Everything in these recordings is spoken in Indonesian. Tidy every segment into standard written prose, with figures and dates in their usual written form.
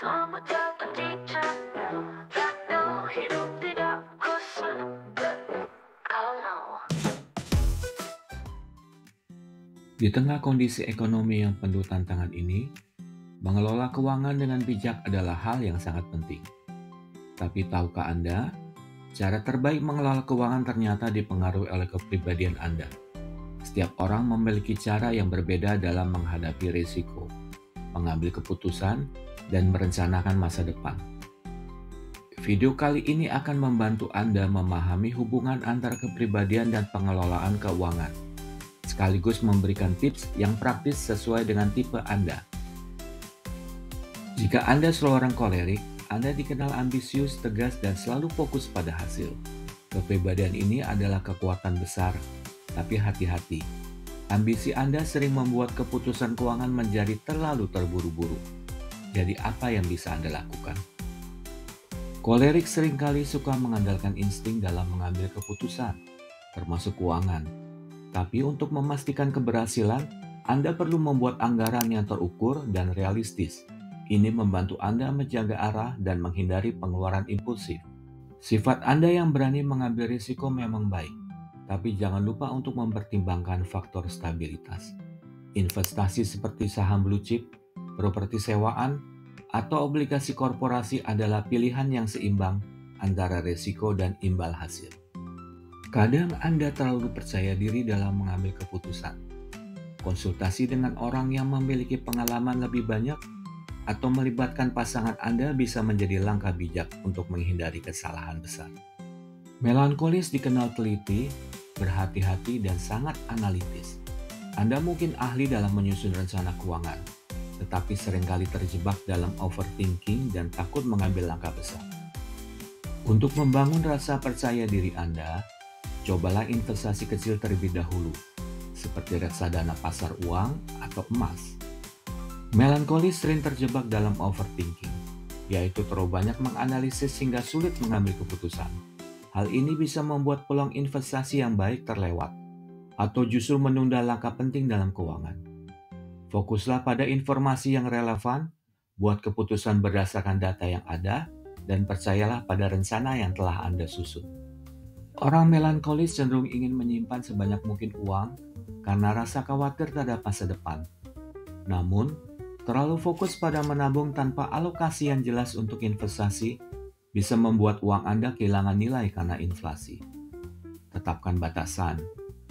Selamat datang di channel Daniel, hidup tidak kusangka kalau Di tengah kondisi ekonomi yang penuh tantangan ini, mengelola keuangan dengan bijak adalah hal yang sangat penting. Tapi tahukah Anda, cara terbaik mengelola keuangan ternyata dipengaruhi oleh kepribadian Anda. Setiap orang memiliki cara yang berbeda dalam menghadapi risiko, mengambil keputusan, dan merencanakan masa depan. Video kali ini akan membantu Anda memahami hubungan antara kepribadian dan pengelolaan keuangan, sekaligus memberikan tips yang praktis sesuai dengan tipe Anda. Jika Anda seorang kolerik, Anda dikenal ambisius, tegas, dan selalu fokus pada hasil. Kepribadian ini adalah kekuatan besar, tapi hati-hati. Ambisi Anda sering membuat keputusan keuangan menjadi terlalu terburu-buru. Jadi apa yang bisa Anda lakukan? Kolerik seringkali suka mengandalkan insting dalam mengambil keputusan, termasuk keuangan. Tapi untuk memastikan keberhasilan, Anda perlu membuat anggaran yang terukur dan realistis. Ini membantu Anda menjaga arah dan menghindari pengeluaran impulsif. Sifat Anda yang berani mengambil risiko memang baik, tapi jangan lupa untuk mempertimbangkan faktor stabilitas. Investasi seperti saham blue chip, properti sewaan, atau obligasi korporasi adalah pilihan yang seimbang antara risiko dan imbal hasil. Kadang Anda terlalu percaya diri dalam mengambil keputusan. Konsultasi dengan orang yang memiliki pengalaman lebih banyak atau melibatkan pasangan Anda bisa menjadi langkah bijak untuk menghindari kesalahan besar. Melankolis dikenal teliti, berhati-hati, dan sangat analitis. Anda mungkin ahli dalam menyusun rencana keuangan, tetapi seringkali terjebak dalam overthinking dan takut mengambil langkah besar. Untuk membangun rasa percaya diri Anda, cobalah investasi kecil terlebih dahulu, seperti reksadana pasar uang atau emas. Melankolis sering terjebak dalam overthinking, yaitu terlalu banyak menganalisis hingga sulit mengambil keputusan. Hal ini bisa membuat peluang investasi yang baik terlewat, atau justru menunda langkah penting dalam keuangan. Fokuslah pada informasi yang relevan, buat keputusan berdasarkan data yang ada, dan percayalah pada rencana yang telah Anda susun. Orang melankolis cenderung ingin menyimpan sebanyak mungkin uang karena rasa khawatir terhadap masa depan. Namun, terlalu fokus pada menabung tanpa alokasi yang jelas untuk investasi bisa membuat uang Anda kehilangan nilai karena inflasi. Tetapkan batasan,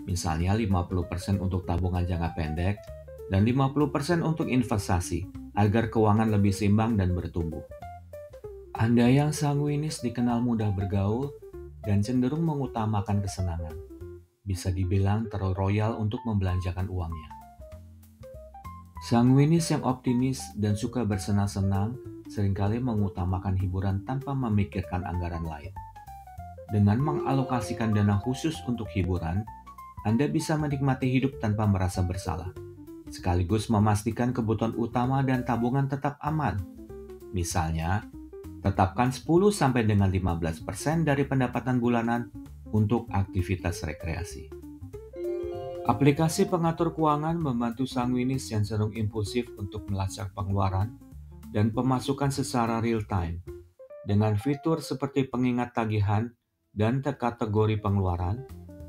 misalnya 50% untuk tabungan jangka pendek dan 50% untuk investasi agar keuangan lebih seimbang dan bertumbuh. Anda yang sanguinis dikenal mudah bergaul dan cenderung mengutamakan kesenangan. Bisa dibilang terlalu royal untuk membelanjakan uangnya. Sanguinis yang optimis dan suka bersenang-senang seringkali mengutamakan hiburan tanpa memikirkan anggaran lain. Dengan mengalokasikan dana khusus untuk hiburan, Anda bisa menikmati hidup tanpa merasa bersalah, sekaligus memastikan kebutuhan utama dan tabungan tetap aman. Misalnya, tetapkan 10-15% dari pendapatan bulanan untuk aktivitas rekreasi. Aplikasi pengatur keuangan membantu sanguinis yang cenderung impulsif untuk melacak pengeluaran dan pemasukan secara real-time. Dengan fitur seperti pengingat tagihan dan kategori pengeluaran,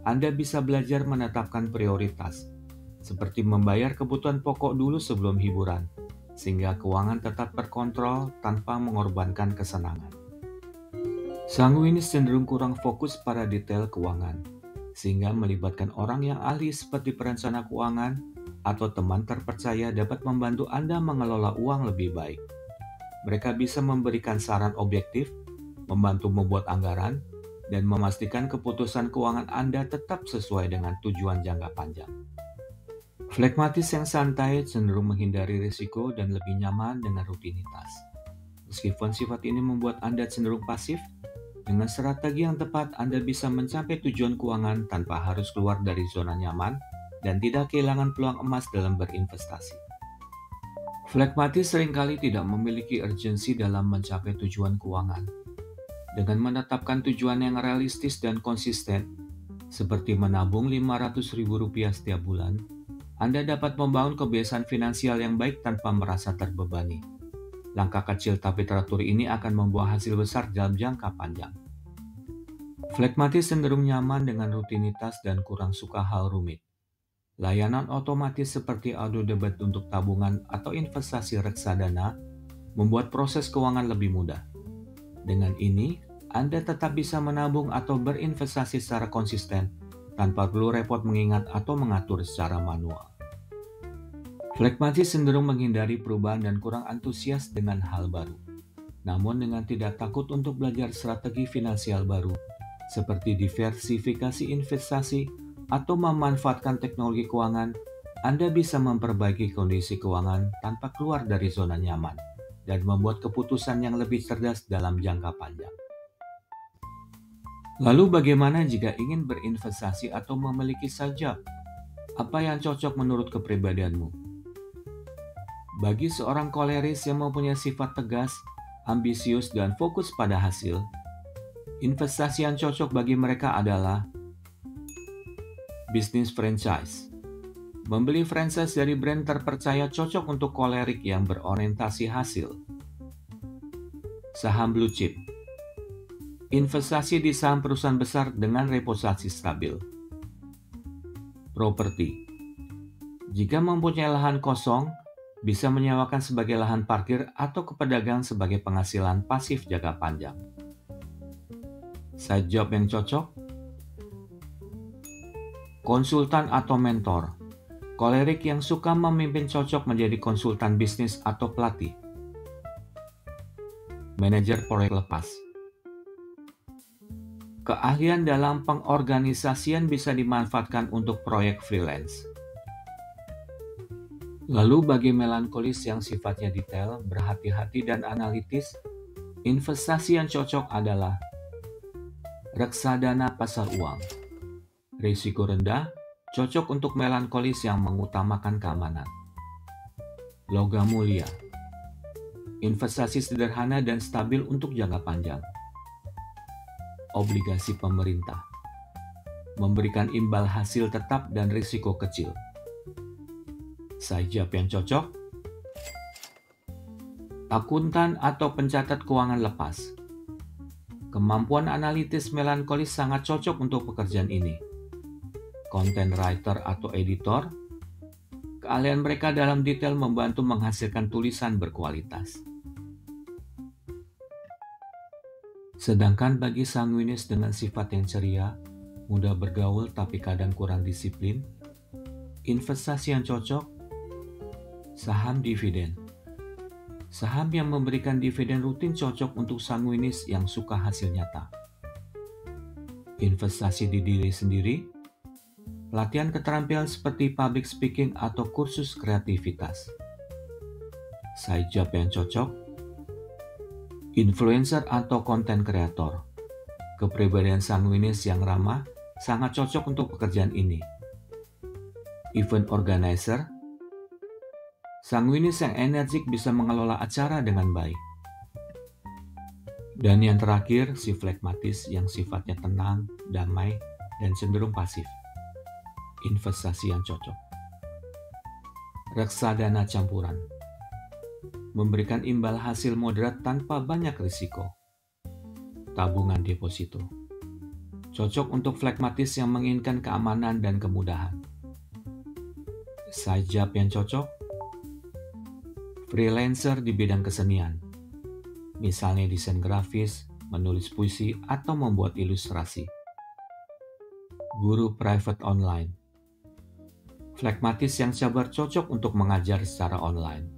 Anda bisa belajar menetapkan prioritas, seperti membayar kebutuhan pokok dulu sebelum hiburan, sehingga keuangan tetap terkontrol tanpa mengorbankan kesenangan. Sanguinis cenderung kurang fokus pada detail keuangan, sehingga melibatkan orang yang ahli seperti perencana keuangan atau teman terpercaya dapat membantu Anda mengelola uang lebih baik. Mereka bisa memberikan saran objektif, membantu membuat anggaran, dan memastikan keputusan keuangan Anda tetap sesuai dengan tujuan jangka panjang. Flegmatis yang santai cenderung menghindari risiko dan lebih nyaman dengan rutinitas. Meskipun sifat ini membuat Anda cenderung pasif, dengan strategi yang tepat Anda bisa mencapai tujuan keuangan tanpa harus keluar dari zona nyaman dan tidak kehilangan peluang emas dalam berinvestasi. Flegmatis seringkali tidak memiliki urgensi dalam mencapai tujuan keuangan. Dengan menetapkan tujuan yang realistis dan konsisten, seperti menabung Rp500.000 setiap bulan, Anda dapat membangun kebiasaan finansial yang baik tanpa merasa terbebani. Langkah kecil tapi teratur ini akan membuah hasil besar dalam jangka panjang. Flekmatis cenderung nyaman dengan rutinitas dan kurang suka hal rumit. Layanan otomatis seperti auto debit untuk tabungan atau investasi reksadana membuat proses keuangan lebih mudah. Dengan ini, Anda tetap bisa menabung atau berinvestasi secara konsisten tanpa perlu repot mengingat atau mengatur secara manual. Flekmatis cenderung menghindari perubahan dan kurang antusias dengan hal baru. Namun dengan tidak takut untuk belajar strategi finansial baru, seperti diversifikasi investasi atau memanfaatkan teknologi keuangan, Anda bisa memperbaiki kondisi keuangan tanpa keluar dari zona nyaman dan membuat keputusan yang lebih cerdas dalam jangka panjang. Lalu bagaimana jika ingin berinvestasi atau memiliki side job? Apa yang cocok menurut kepribadianmu? Bagi seorang koleris yang mempunyai sifat tegas, ambisius, dan fokus pada hasil, investasi yang cocok bagi mereka adalah bisnis franchise. Membeli franchise dari brand terpercaya cocok untuk kolerik yang berorientasi hasil. Saham blue chip. Investasi di saham perusahaan besar dengan reputasi stabil. Properti. Jika mempunyai lahan kosong, bisa menyewakan sebagai lahan parkir atau ke pedagang sebagai penghasilan pasif jangka panjang. Side job yang cocok? Konsultan atau mentor. Kolerik yang suka memimpin cocok menjadi konsultan bisnis atau pelatih. Manajer proyek lepas. Keahlian dalam pengorganisasian bisa dimanfaatkan untuk proyek freelance. Lalu bagi melankolis yang sifatnya detail, berhati-hati dan analitis, investasi yang cocok adalah reksadana pasar uang. Risiko rendah, cocok untuk melankolis yang mengutamakan keamanan. Logam mulia. Investasi sederhana dan stabil untuk jangka panjang. Obligasi pemerintah. Memberikan imbal hasil tetap dan risiko kecil. Side job yang cocok? Akuntan atau pencatat keuangan lepas. Kemampuan analitis melankolis sangat cocok untuk pekerjaan ini. Content writer atau editor, keahlian mereka dalam detail membantu menghasilkan tulisan berkualitas. Sedangkan bagi sanguinis dengan sifat yang ceria, mudah bergaul tapi kadang kurang disiplin, investasi yang cocok, saham dividen. Saham yang memberikan dividen rutin cocok untuk sanguinis yang suka hasil nyata. Investasi di diri sendiri, latihan keterampilan seperti public speaking atau kursus kreativitas. Side job yang cocok, influencer atau content creator. Kepribadian sanguinis yang ramah sangat cocok untuk pekerjaan ini. Event organizer, sanguinis yang energik bisa mengelola acara dengan baik. Dan yang terakhir, si flekmatis yang sifatnya tenang, damai, dan cenderung pasif. Investasi yang cocok. Reksadana campuran. Memberikan imbal hasil moderat tanpa banyak risiko. Tabungan deposito. Cocok untuk flekmatis yang menginginkan keamanan dan kemudahan. Side job yang cocok? Freelancer di bidang kesenian, misalnya desain grafis, menulis puisi, atau membuat ilustrasi. Guru private online. Flekmatis yang sabar cocok untuk mengajar secara online.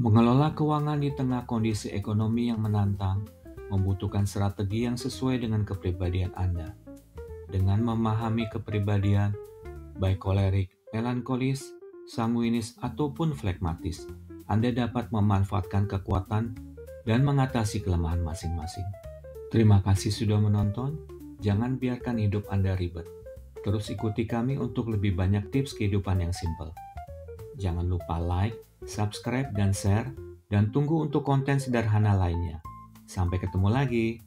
Mengelola keuangan di tengah kondisi ekonomi yang menantang membutuhkan strategi yang sesuai dengan kepribadian Anda. Dengan memahami kepribadian, baik kolerik, melankolis, sanguinis, ataupun flekmatis, Anda dapat memanfaatkan kekuatan dan mengatasi kelemahan masing-masing. Terima kasih sudah menonton. Jangan biarkan hidup Anda ribet. Terus ikuti kami untuk lebih banyak tips kehidupan yang simpel. Jangan lupa like, subscribe, dan share, dan tunggu untuk konten sederhana lainnya. Sampai ketemu lagi.